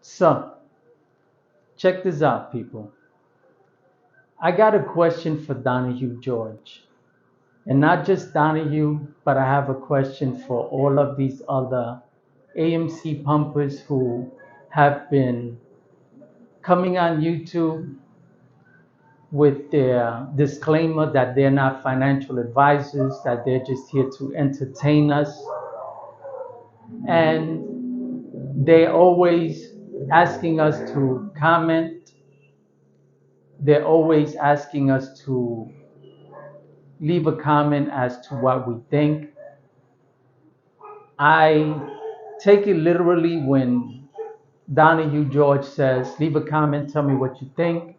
So, check this out, people. I got a question for Donahue George. And not just Donahue, but I have a question for all of these other AMC pumpers who have been coming on YouTube with their disclaimer that they're not financial advisors, that they're just here to entertain us. And they're always asking us to comment. They're always asking us to leave a comment as to what we think. I take it literally when Donahue George says, leave a comment, tell me what you think.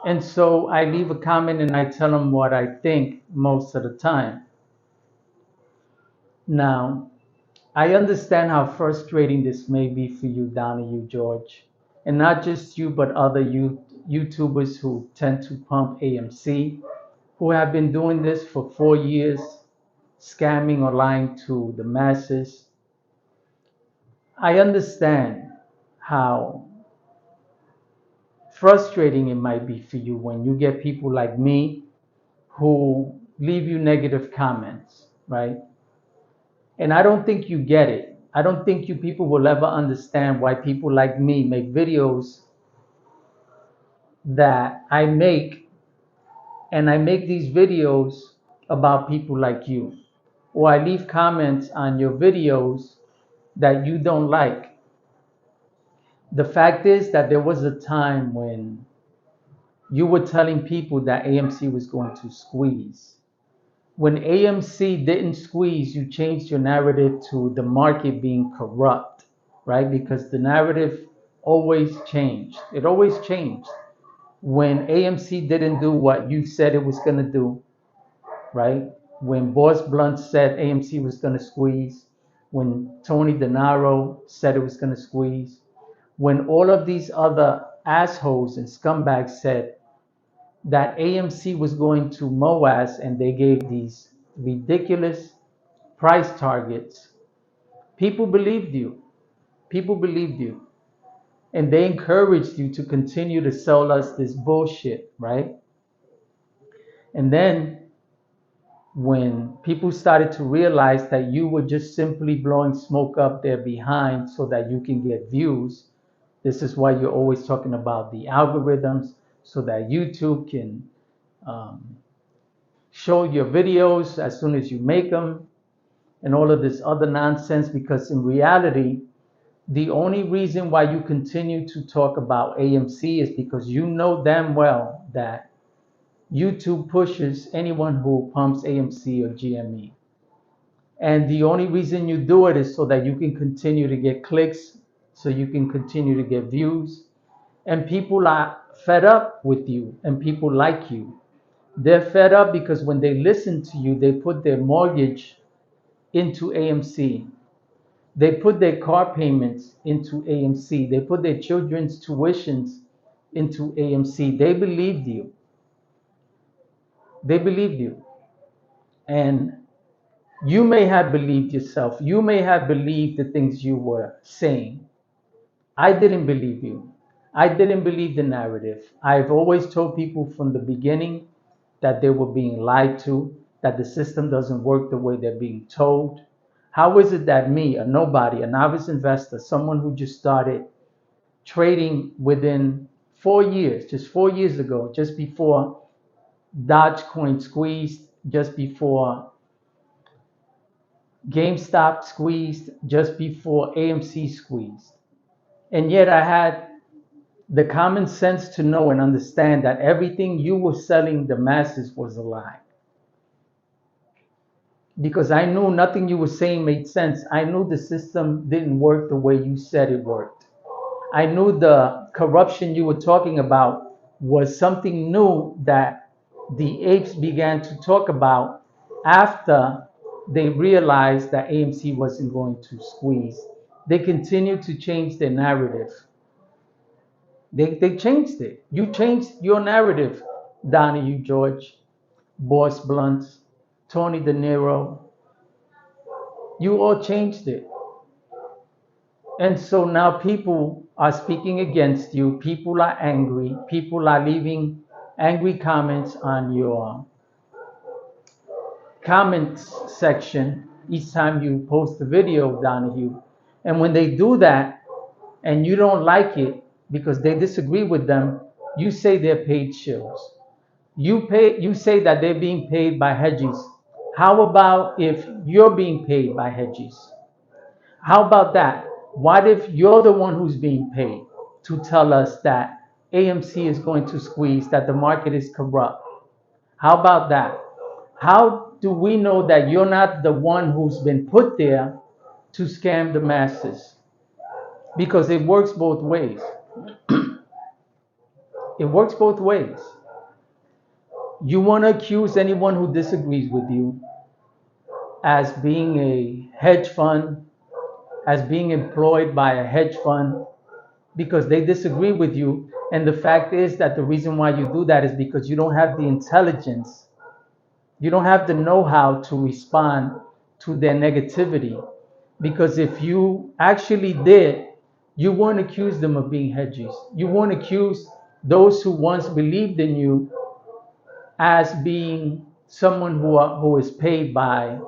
And so I leave a comment and I tell them what I think most of the time. Now, I understand how frustrating this may be for you, Donahue George. And not just you, but other YouTubers who tend to pump AMC, who have been doing this for 4 years, scamming or lying to the masses. I understand how frustrating it might be for you when you get people like me who leave you negative comments, right? And I don't think you get it. I don't think you people will ever understand why people like me make videos that I make, and I make these videos about people like you. Or I leave comments on your videos that you don't like. The fact is that there was a time when you were telling people that AMC was going to squeeze. When AMC didn't squeeze, you changed your narrative to the market being corrupt, right? Because the narrative always changed. It always changed. When AMC didn't do what you said it was going to do, right? When Boss Blunt said AMC was going to squeeze, when Tony DeNaro said it was going to squeeze, when all of these other assholes and scumbags said that AMC was going to MOAS and they gave these ridiculous price targets, people believed you. People believed you. And they encouraged you to continue to sell us this bullshit, right? And then when people started to realize that you were just simply blowing smoke up their behind so that you can get views, this is why you're always talking about the algorithms so that YouTube can um, show your videos as soon as you make them and all of this other nonsense, because in reality, the only reason why you continue to talk about AMC is because you know damn well that YouTube pushes anyone who pumps AMC or GME. And the only reason you do it is so that you can continue to get clicks, so you can continue to get views. And people are fed up with you and people like you. They're fed up because when they listen to you, they put their mortgage into AMC. They put their car payments into AMC. They put their children's tuitions into AMC. They believed you. They believed you. And you may have believed yourself. You may have believed the things you were saying. I didn't believe you. I didn't believe the narrative. I've always told people from the beginning that they were being lied to, that the system doesn't work the way they're being told. How is it that me, a nobody, a novice investor, someone who just started trading within 4 years, just 4 years ago, just before Dogecoin squeezed, just before GameStop squeezed, just before AMC squeezed. And yet I had the common sense to know and understand that everything you were selling the masses was a lie. Because I knew nothing you were saying made sense. I knew the system didn't work the way you said it worked. I knew the corruption you were talking about was something new that the apes began to talk about after they realized that AMC wasn't going to squeeze. They continued to change their narrative. They changed it. You changed your narrative, Donahue George, Boss Blunt, Tony De Niro. You all changed it. And so now people are speaking against you. People are angry. People are leaving angry comments on your comments section each time you post a video, Donahue. And when they do that and you don't like it because they disagree with them, you say they're paid shills. You say that they're being paid by Hedgies. How about if you're being paid by Hedgies? How about that? What if you're the one who's being paid to tell us that AMC is going to squeeze, that the market is corrupt? How about that? How do we know that you're not the one who's been put there to scam the masses? Because it works both ways. It works both ways. You want to accuse anyone who disagrees with you as being a hedge fund, as being employed by a hedge fund because they disagree with you. And the fact is that the reason why you do that is because you don't have the intelligence, you don't have the know-how to respond to their negativity. Because if you actually did, you won't accuse them of being hedges. You won't accuse those who once believed in you as being someone who is paid by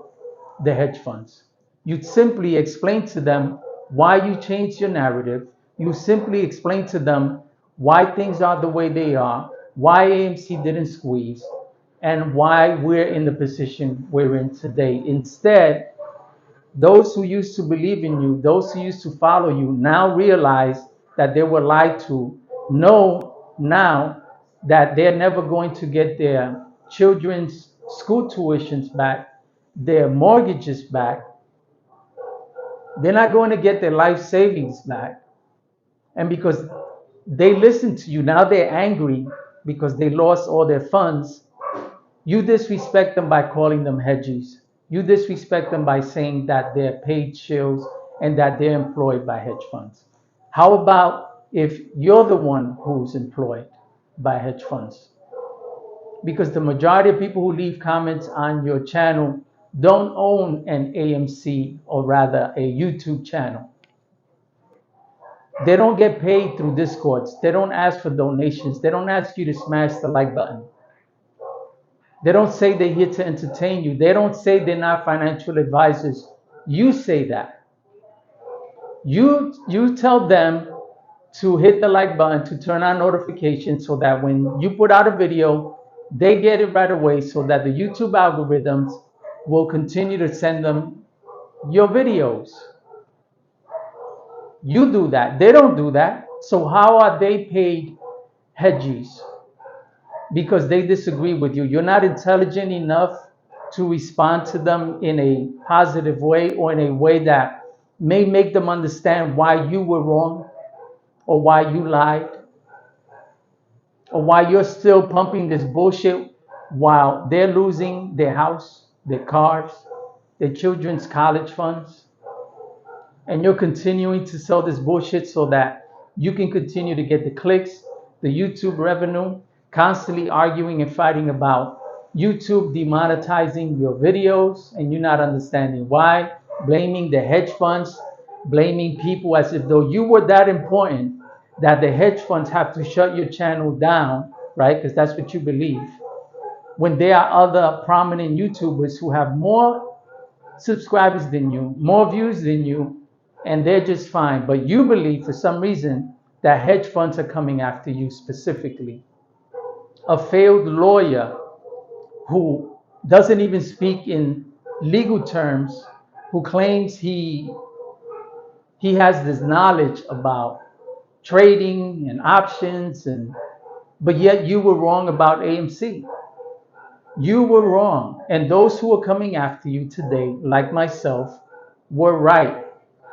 the hedge funds. You simply explain to them why you changed your narrative. You simply explain to them why things are the way they are, why AMC didn't squeeze, and why we're in the position we're in today. Instead, those who used to believe in you, those who used to follow you, now realize that they were lied to. Know now that they're never going to get their children's school tuitions back, their mortgages back. They're not going to get their life savings back. And because they listened to you, now they're angry because they lost all their funds. You disrespect them by calling them hedgies. You disrespect them by saying that they're paid shills and that they're employed by hedge funds. How about if you're the one who's employed by hedge funds? Because the majority of people who leave comments on your channel don't own an AMC or rather a YouTube channel. They don't get paid through Discords. They don't ask for donations. They don't ask you to smash the like button. They don't say they're here to entertain you. They don't say they're not financial advisors. You say that. You tell them to hit the like button, to turn on notifications so that when you put out a video, they get it right away so that the YouTube algorithms will continue to send them your videos. You do that. They don't do that. So how are they paid hedgies? Because they disagree with you. You're not intelligent enough to respond to them in a positive way or in a way that may make them understand why you were wrong or why you lied or why you're still pumping this bullshit while they're losing their house, their cars, their children's college funds. And you're continuing to sell this bullshit so that you can continue to get the clicks, the YouTube revenue, constantly arguing and fighting about YouTube demonetizing your videos and you not understanding why, blaming the hedge funds, blaming people as if though you were that important that the hedge funds have to shut your channel down, right? Because that's what you believe. When there are other prominent YouTubers who have more subscribers than you, more views than you, and they're just fine. But you believe for some reason that hedge funds are coming after you specifically. A failed lawyer who doesn't even speak in legal terms, who claims he has this knowledge about trading and options, but yet you were wrong about AMC. You were wrong. And those who are coming after you today, like myself, were right.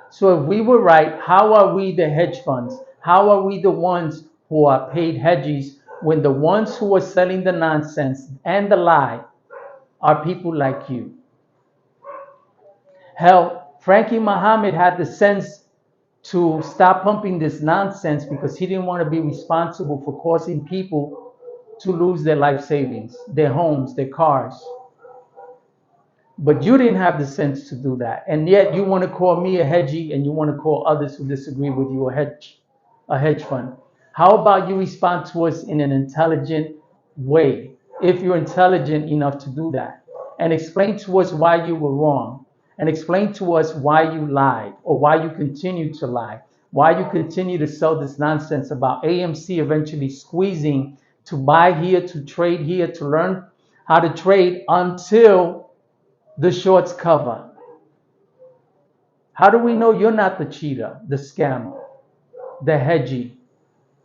So if we were right, how are we the hedge funds? How are we the ones who are paid hedgies when the ones who are selling the nonsense and the lie are people like you? Hell, Frankie Muhammad had the sense to stop pumping this nonsense because he didn't want to be responsible for causing people to lose their life savings, their homes, their cars. But you didn't have the sense to do that. And yet you want to call me a hedgie and you want to call others who disagree with you a hedge. a hedge fund. How about you respond to us in an intelligent way, if you're intelligent enough to do that, and explain to us why you were wrong, and explain to us why you lied or why you continue to lie, why you continue to sell this nonsense about AMC eventually squeezing to buy here, to trade here, to learn how to trade until the shorts cover. How do we know you're not the cheater, the scammer, the hedgie,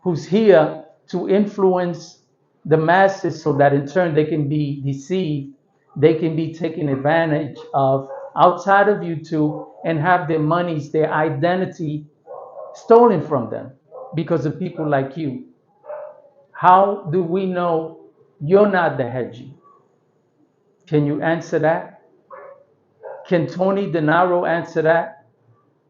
who's here to influence the masses so that in turn they can be deceived, they can be taken advantage of outside of YouTube and have their monies, their identity stolen from them because of people like you? How do we know you're not the hedgie? Can you answer that? Can Tony DeNaro answer that?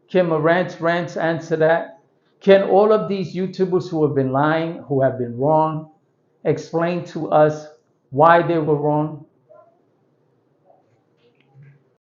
Can Marantz Rants answer that? Can all of these YouTubers who have been lying, who have been wrong, explain to us why they were wrong?